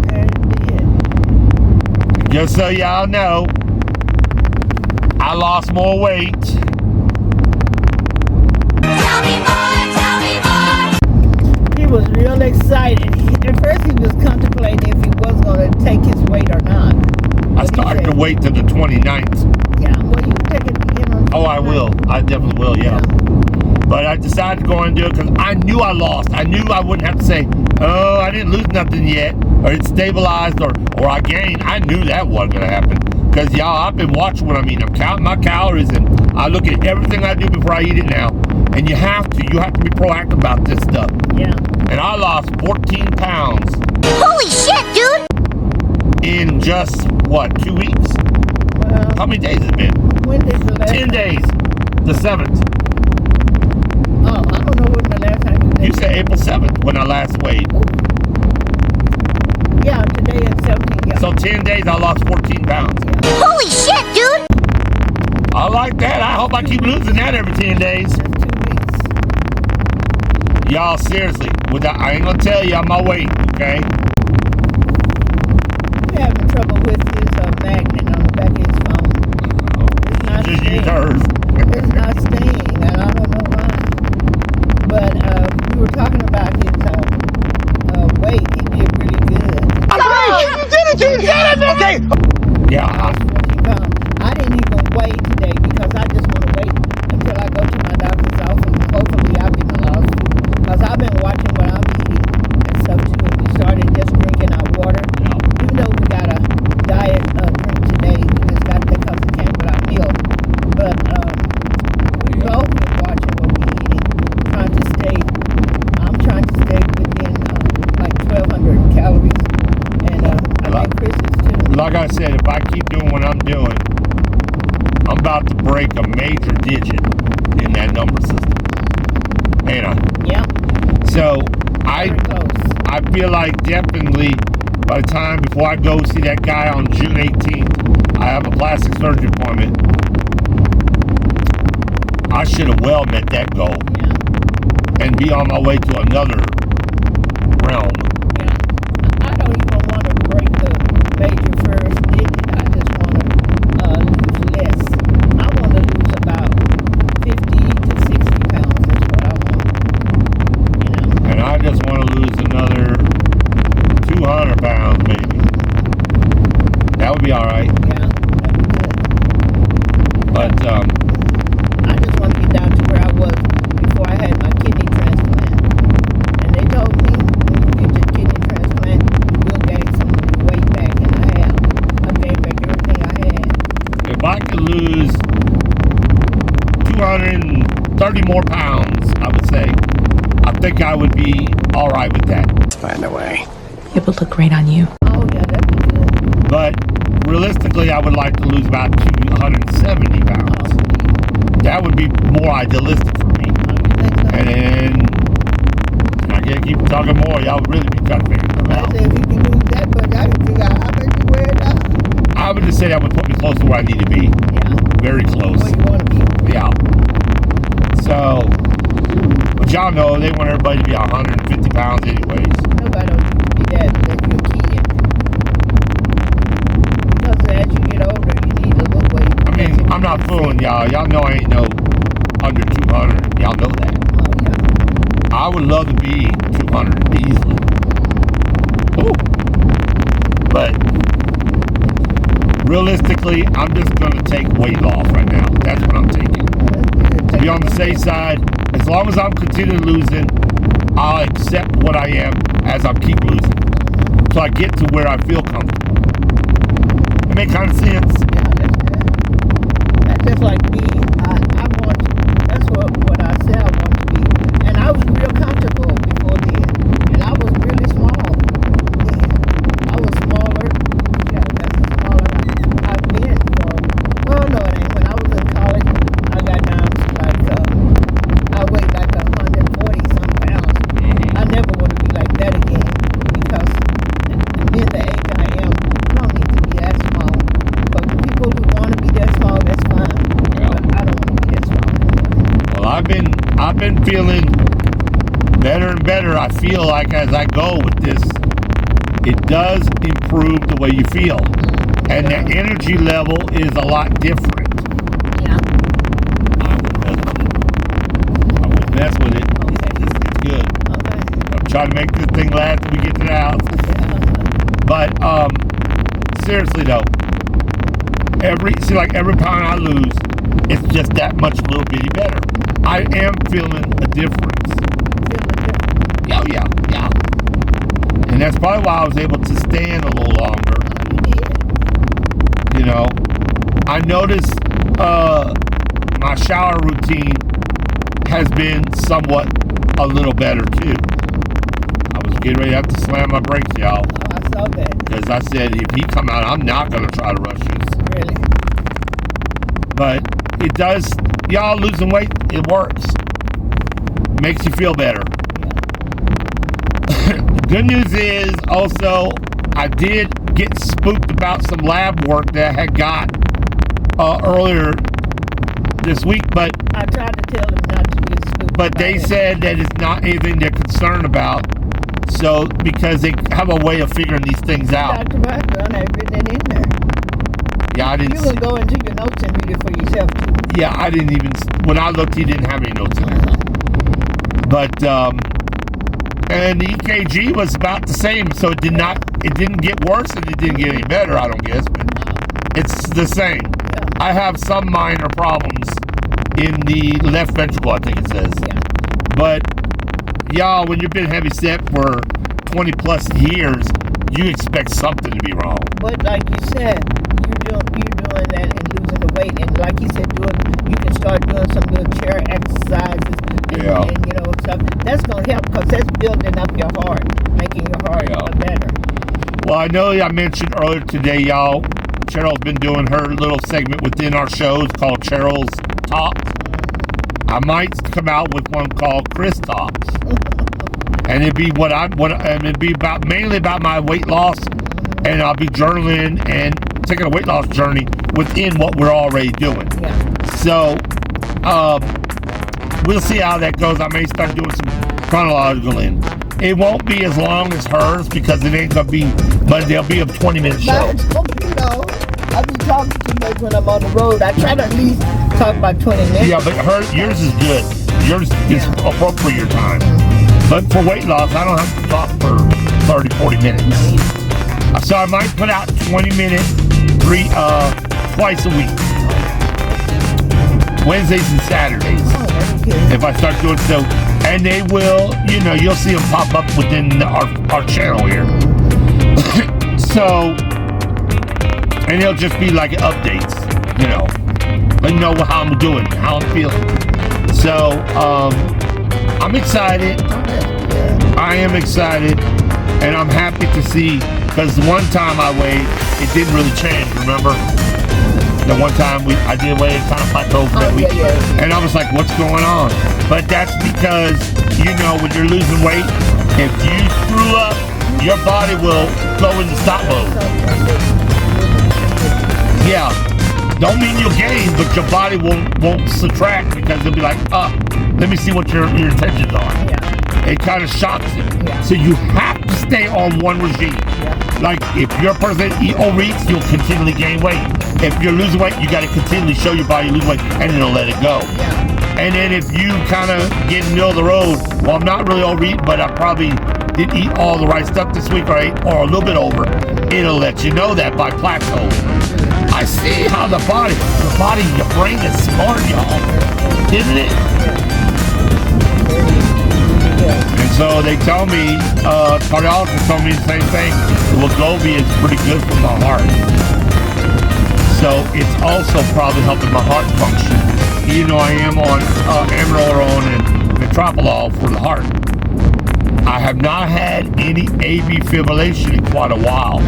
B: Just so y'all know, I lost more weight.
A: Tell me more.
C: He was real excited. At first he was contemplating if he was going to take his weight or not.
B: I started to wait till the 29th.
C: Yeah, well, you can take it in on.
B: Oh, I will. I definitely will, yeah. But I decided to go and do it because I knew I lost. I knew I wouldn't have to say, oh, I didn't lose nothing yet, or it stabilized, or I gained. I knew that wasn't going to happen. Because, y'all, I've been watching what I mean. I'm counting my calories, and I look at everything I do before I eat it now. And you have to be proactive about this stuff.
C: Yeah.
B: And I lost 14 pounds.
A: Holy shit, dude!
B: In just, what, 2 weeks?
C: Well,
B: how many days has it been?
C: When did the last
B: 10 days. The 7th.
C: Oh, I don't know when the last time you did.
B: You said April 7th when I last weighed.
C: Yeah, today is 17. Yeah.
B: So 10 days I lost 14 pounds.
C: Yeah.
A: Holy shit, dude!
B: I like that. I hope I keep losing that every 10 days.
C: Just 2 weeks.
B: Y'all, seriously, I ain't gonna tell you my weight, okay?
C: We're having trouble with his magnet on the back of his phone. It's not
B: Just
C: staying.
B: use hers.
C: It's not staying, and I don't know why. But we were talking about his weight. He did really good.
A: You did it! You did it!
B: Okay. Yeah.
C: 14 pounds. I didn't even weigh today because I just want to wait until I go to my doctor's office and hopefully I'll get my loss. Because I've been watching what I'm eating and stuff too. And we started just drinking our water. Even though we got a diet drink today, we just got that because it came without milk. But we've both been watching what we're eating, trying to stay. I'm trying to stay within like 1,200 calories. And I think Chris is too.
B: Like I said, if I keep doing what I'm doing, I'm about to break a major digit in that number system. Ain't I?
C: Yeah.
B: So
C: Very close.
B: I feel like definitely by the time before I go see that guy on June 18th, I have a plastic surgery appointment. I should have well met that goal.
C: Yeah.
B: And be on my way to another realm.
C: Yeah. I don't even want to break the major first digit. I just want to lose less. I want to lose about 50 to 60 pounds. That's what I want. You know.
B: And I just want to lose another 200 pounds maybe. That would be alright.
C: Yeah, that'd be good.
B: But
C: I just want to get down to where I was before I had my kidney transplant. And they told me when you get your kidney transplant, you will gain some of your weight back. And I have. I gained back everything I had.
B: if I could lose 230 more pounds, I would say, I think I would be alright with that.
H: Let's find a way.
G: It would look great on you.
C: Oh, yeah, that'd be good.
B: But realistically, I would like to lose about 270 pounds. That would be more idealistic for me. And then I can't keep talking more. Y'all would really be trying to figure them
C: I
B: out.
C: said, if you can lose that much, I can figure out how much you wear now.
B: I would just say that would put me close to where I need to be.
C: Yeah.
B: Very close.
C: Where you want to be.
B: Yeah. So, but y'all know they want everybody to be 150 pounds anyways.
C: Nobody don't need to be that unless you're a kid. Because as you get older, you need to look weight.
B: I mean, I'm not fooling y'all. Y'all know I ain't no under 200. Y'all know that.
C: Oh, yeah.
B: I would love to be 200 easily. Ooh. But realistically, I'm just going to take weight loss right now. That's what I'm taking. To be on the safe side, as long as I'm continuing losing, I'll accept what I am as I keep losing. So I get to where I feel comfortable. That make kind of sense?
C: Yeah, that's good. That's just like me. I want, that's what I said I want to be. And I was real comfortable before then. And I was really small then. I was smaller. Yeah, that's a smaller
B: better. I feel like as I go with this, it does improve the way you feel. And the energy level is a lot different.
C: Yeah.
B: I would mess with it. It's good.
C: Okay.
B: I'm trying to make this thing last when we get to the house. But seriously though, every pound I lose, it's just that much little bitty better. I am feeling a difference. Yeah. And that's probably why I was able to stand a little longer. You know, I noticed my shower routine has been somewhat a little better too. I was getting ready to have to slam my brakes, y'all.
C: Oh, I saw that.
B: Because I said, if he come out, I'm not going to try to rush this.
C: Really?
B: But it does, y'all losing weight, it works. Makes you feel better. The good news is also, I did get spooked about some lab work that I had got earlier this week, but
C: I tried to tell them not to be spooked.
B: but they said that it's not anything they're concerned about. So, because they have a way of figuring these things out.
C: Dr. Brown, I've written it in there.
B: Yeah, I didn't.
C: You can go into your notes and read it for yourself too.
B: Yeah, I didn't even. When I looked, he didn't have any notes in there. But and the EKG was about the same, so it didn't get worse and it didn't get any better. I don't guess, but it's the same.
C: Yeah.
B: I have some minor problems in the left ventricle, I think it says.
C: Yeah.
B: But y'all, when you've been heavy set for 20 plus years, you expect something to be wrong.
C: But like you said, you're doing that and losing the weight, and like you said, you can start doing some little chair exercises, and you know stuff. That's gonna help because that's building up your heart, making your heart better.
B: Well, I know I mentioned earlier today, y'all, Cheryl's been doing her little segment within our shows called Cheryl's Talks. I might come out with one called Chris Talks. And it'd be mainly about my weight loss, and I'll be journaling and taking a weight loss journey within what we're already doing.
C: Yeah.
B: So, we'll see how that goes. I may start doing some chronological in. It won't be as long as hers because it ain't gonna be, but there'll be a 20-minute show.
C: I'll be talking too much when I'm on the road. I try to at least talk about 20 minutes.
B: Yeah, but yours is good. Yours is appropriate your time. But for weight loss, I don't have to talk for 30, 40 minutes. So I might put out 20 minutes twice a week. Wednesdays and Saturdays. If I start doing so. And they will, you'll see them pop up within our channel here. So, and it'll just be like updates, let you know how I'm doing, how I'm feeling. So, I'm excited. I am excited, and I'm happy to see, because the one time I weighed, it didn't really change, remember? The one time I did weigh, it kind of plateaued for that week. And I was like, what's going on? But that's because, when you're losing weight, if you screw up, your body will go into stop mode. Yeah. Don't mean you'll gain, but your body won't subtract because it'll be like, let me see what your intentions are. It kind of shocks you. So you have to stay on one regime. Like if you're a person that overeats, you'll continually gain weight. If you're losing weight, you got to continually show your body you lose weight, and it'll let it go. And then if you kind of get in the middle of the road, well, I'm not really overeating, but I probably didn't eat all the right stuff this week, or a little bit over, it'll let you know that by plateau. I see how your brain is smart, y'all, isn't it? And so they tell me, cardiologists told me the same thing. The Wegovy is pretty good for my heart. So it's also probably helping my heart function. Even though I am on amiodarone and metoprolol for the heart. I have not had any AV fibrillation in quite a while.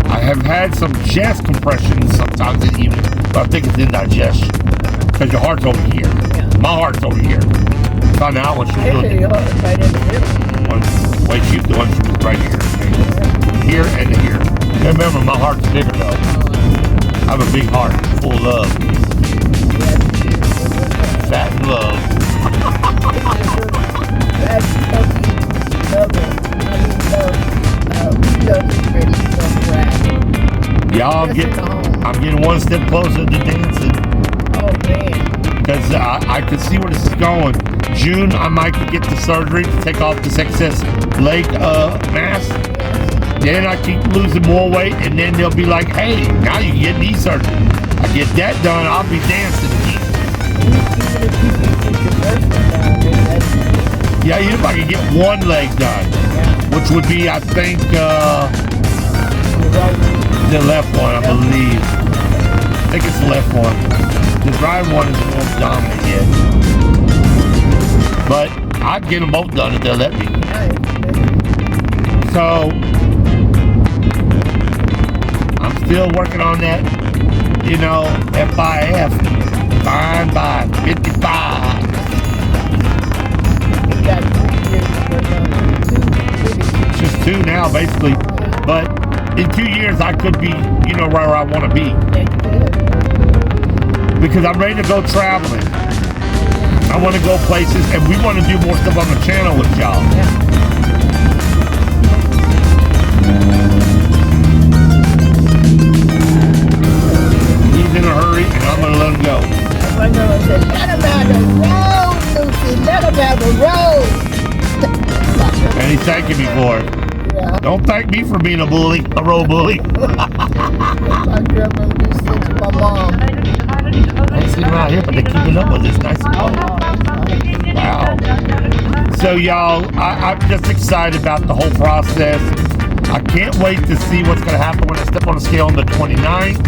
B: I have had some chest compressions sometimes in the evening, but I think it's indigestion. Because your heart's over here. My heart's over here. Found out when she was doing it. Wait, she was doing it right here. Here and here. Remember, my heart's bigger though. I have a big heart, full of love. Fat and love. I'm getting one step closer to dancing.
C: Oh man.
B: Because I can see where this is going. June, I might get the surgery to take off this excess leg mass. Then I keep losing more weight, and then they'll be like, hey, now you can get knee surgery. I get that done, I'll be dancing again. Yeah, even if I can get one leg done, which would be, I think, the left one, I believe. I think it's the left one. The right one is the most dominant yet. But I'd get them both done if they'll let me. So, I'm still working on that, you know, FIF. Fine by 55. Just 2 now, basically. But in 2 years, I could be, you know, where I want to be. Because I'm ready to go traveling. I want to go places, and we want to do more stuff on the channel with y'all. He's in a hurry, and I'm going to let him go.
C: I know, I said, let him have the road, Lucy. Let him have the road.
B: And he's thanking me for it.
C: Yeah.
B: Don't thank me for being a bully, a road bully.
C: My grandma used to say to my mom.
B: I'm sitting around here, but they're keeping up with this nice and cold. Wow. So y'all, I'm just excited about the whole process. I can't wait to see what's going to happen when I step on the scale on the 29th.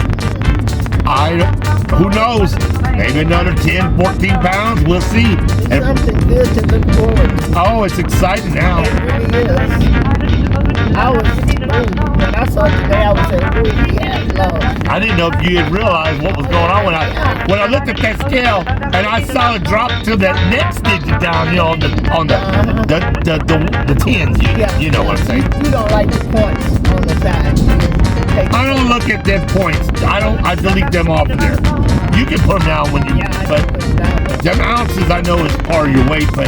B: Who knows? Maybe another 10, 14 pounds. We'll see.
C: Something good to look forward to.
B: Oh, it's exciting now.
C: It really is. I was, when I saw it today, I was saying, oh, yes, Lord.
B: I didn't know if you had realized what was going on when I looked at that scale and I saw it drop to that next digit down, you know, on the tens. You know what I'm saying?
C: You don't like the points on the side.
B: I don't look at them points. I delete them off of there. You can put them down when you, but them ounces I know is part of your weight, but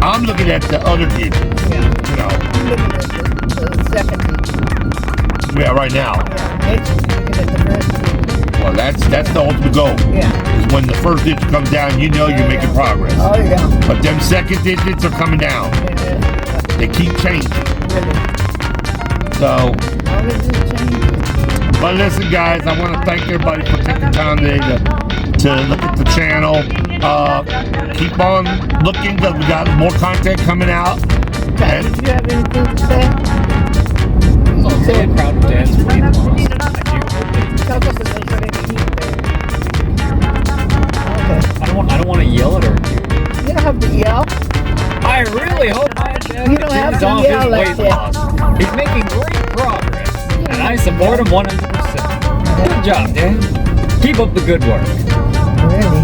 B: I'm looking at the other digits.
C: Yeah.
B: You know.
C: I'm looking at the second digit.
B: Yeah, right now.
C: Next, you're looking at the first digit.
B: Well, that's the ultimate goal.
C: Yeah.
B: Because when the first digit comes down, you know you're making progress.
C: Oh, yeah.
B: But them second digits are coming down.
C: Yeah.
B: They keep changing.
C: Really.
B: So.
C: How does it change?
B: But listen, guys, I want to thank everybody for taking time today to look at the channel. Keep on looking because we got more content coming out.
C: Okay. Did you have anything to say?
F: I'm really proud of Dad's weight loss.
C: Talk us a little bit of heat there. Okay.
F: I don't want to yell at her.
C: You don't have to yell.
F: I really hope my dad
C: You don't have to
F: continues on
C: yell
F: his
C: like
F: weight
C: that.
F: loss. He's making great progress, and I support him 100%. Good job, Dad. Keep up the good work.
C: Really?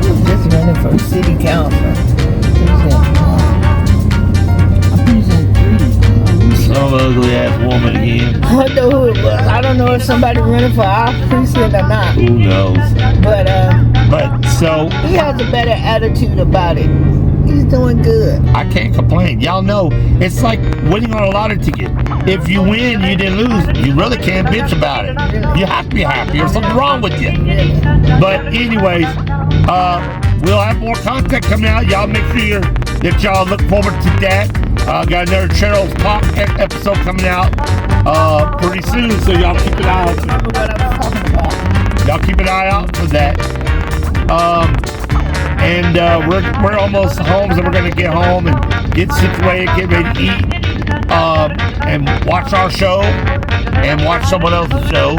C: Who's just running for city council?
B: Some ugly ass woman again.
C: I know who it was. I don't know if somebody running for our precinct or not.
B: Who knows?
C: But
B: so
C: he has a better attitude about it. He's doing good.
B: I can't complain. Y'all know it's like winning on a lottery ticket. If you win, you didn't lose. You really can't bitch about it. You have to be happy. There's something wrong with you. But anyways, we'll have more content coming out. Y'all make sure that y'all look forward to that. Got another Cheryl's Talk episode coming out pretty soon, so y'all keep an eye out.
C: Remember what I was talking about.
B: Y'all keep an eye out for that. And we're almost home, so we're gonna get home and get situated, get ready to eat, and watch our show, and watch someone else's show,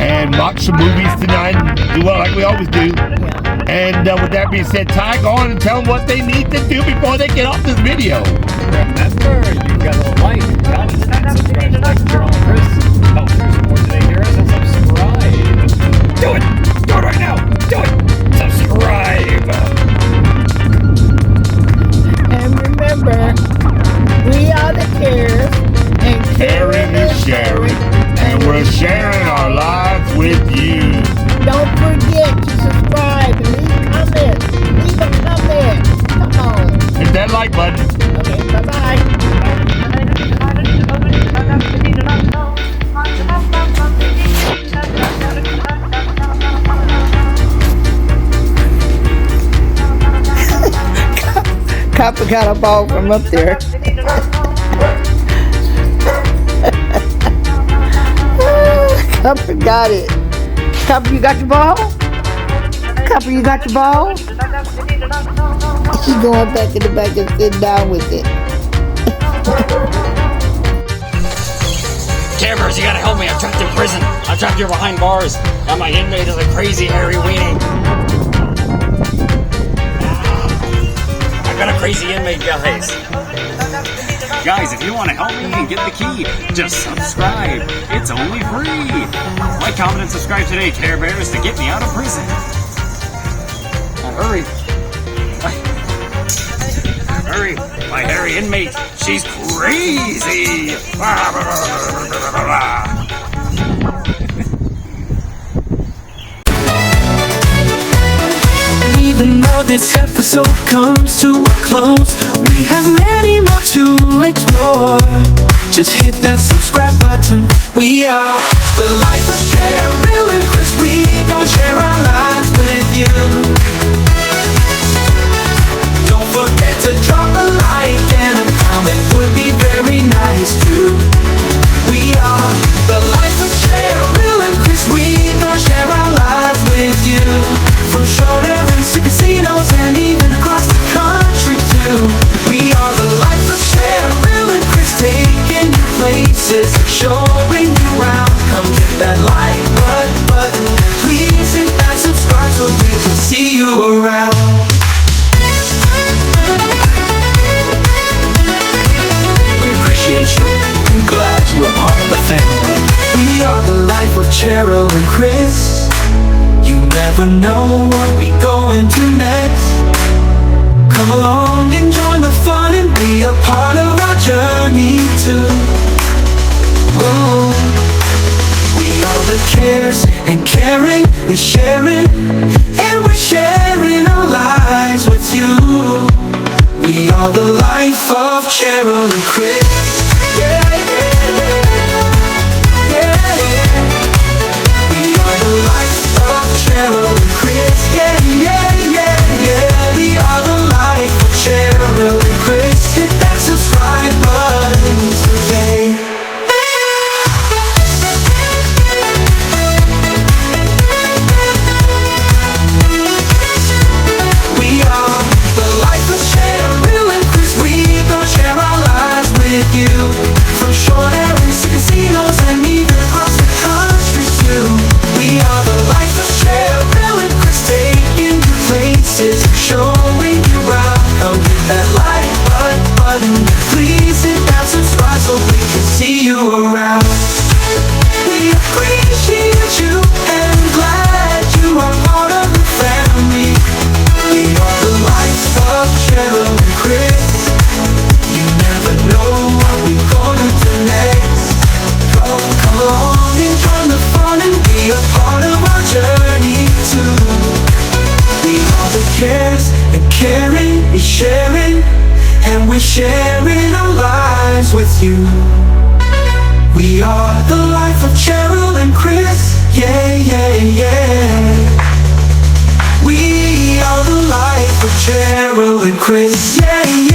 B: and watch some movies tonight, and do well like we always do. And with that being said, Ty, go on and tell them what they need to do before they get off this video.
F: Remember, you gotta like, comment, and subscribe to Cheryl and Chris. Help through some more today, heroes, and subscribe. Do it! Do it right now! Do it! Subscribe!
C: And remember, we are the Cares, and
B: Caring is sharing, and we're sharing our lives with you.
C: don't forget to subscribe and leave comments. Leave a comment. Come on.
B: Hit that like button.
C: Okay, bye-bye. Copper got a ball from up there. Copper got it. Copper, you got your ball? Copper, you got your ball? She's going back in the back and sitting down with it.
F: Cameras, you gotta help me. I'm trapped in prison. I'm trapped here behind bars. And my inmate is a crazy hairy weenie. I've got a crazy inmate, guys. Guys, if you want to help me and get the key, just subscribe. It's only free. Like, comment, and subscribe today, Care Bears, to get me out of prison. Now, hurry. Hurry. My hairy inmate, she's crazy.
D: Even though this episode comes to a close, we have many more to explore. Just hit that subscribe button. We are the life of Cheryl and Chris. We gon' share our lives with you. Don't forget to drop a like and a comment, would be very nice too. We are the life of Cheryl and Chris. We gon' share our lives with you. From showdowns to casinos and even across the country too. We are the life of Cheryl and Chris, taking you places, showing you around. Come get that like button, please hit that subscribe so we can see you around. We appreciate you, we're glad you are part of the family. We are the life of Cheryl and Chris. You never know what we going to next. Come along and join the fun and be a part of our journey too. Oh, we are the cares and caring, we're sharing, and we're sharing our lives with you. We are the life of Cheryl and Chris. Yeah, yeah, yeah, yeah. We are the life of Cheryl and Chris. Yeah, yeah, yeah, yeah. We are the life of Cheryl and Chris. Hit that subscribe button today. We are the life of Cheryl and Chris. We gon' share our lives with you. From short areas to casinos and even across the country too. We are the life of Cheryl and Chris, taking you places, showing you around. Come hit that like button, please hit that subscribe so we can see you around. We appreciate you and glad you are part of the family. We are the life of Cheryl and Chris. You never know what we're gonna do next. Come along and join the fun and be a part of our journey too. We are the cares and caring, we're sharing, and we're sharing our lives with you. We are the life of Cheryl and Chris. Yeah, yeah, yeah. We are the life of Cheryl and Chris. Yeah, yeah.